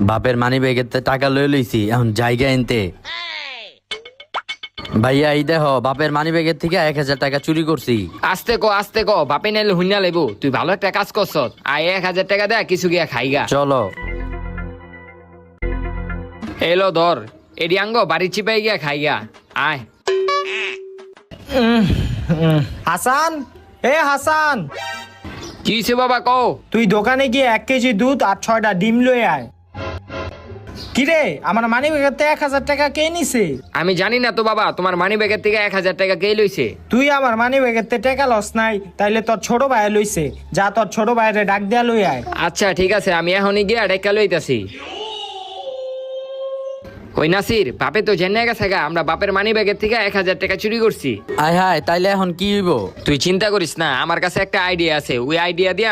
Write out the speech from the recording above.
বাপের মানি ব্যাগের টাকা লয়ে লইছি, এখন জায়গা এনতে। ভাইয়া এই দেহ, বাপের মানি ব্যাগের থেকে 1000 টাকা চুরি করছি। আস্তে কো বাপে নাইলে হুইনা লাইব। তুই ভালো একটা কাজ করছ, আয় 1000 টাকা দে, কিছু গিয়া খাইগা। চলো। এলো ধর, এডি আঙ্গ বাড়ি চিপাই গিয়া খাইগা। আয়। হাসান, হাসান, কি হইছে বাবা কও? তুই দোকানে গিয়ে 1 কেজি দুধ আর 6টা ডিম লয়ে আয়। কিরে, আমার মানি ব্যাগের 1000 টাকা কে নিছে? আমি জানি না তো বাবা, তোমার মানি ব্যাগের থেকে 1000 টাকা কে লইছে। তুই আমার মানি ব্যাগের টাকা লস নাই, তাইলে তোর ছোট ভাই লইছে। যা তোর ছোট ভাইরে ডাক দেয়া লই আয়। আচ্ছা ঠিক আছে, আমি এখনই গিয়া টাকা লইতাছি। ওই নাসির, বাপে তো জেনে গেছে গা আমরা বাপের মানি ব্যাগের থেকে 1000 টাকা চুরি করছি। আয় হায়, তাইলে এখন কি হইব? তুই চিন্তা করিস না, আমার কাছে একটা আইডিয়া আছে। ওই আইডিয়া দিয়ে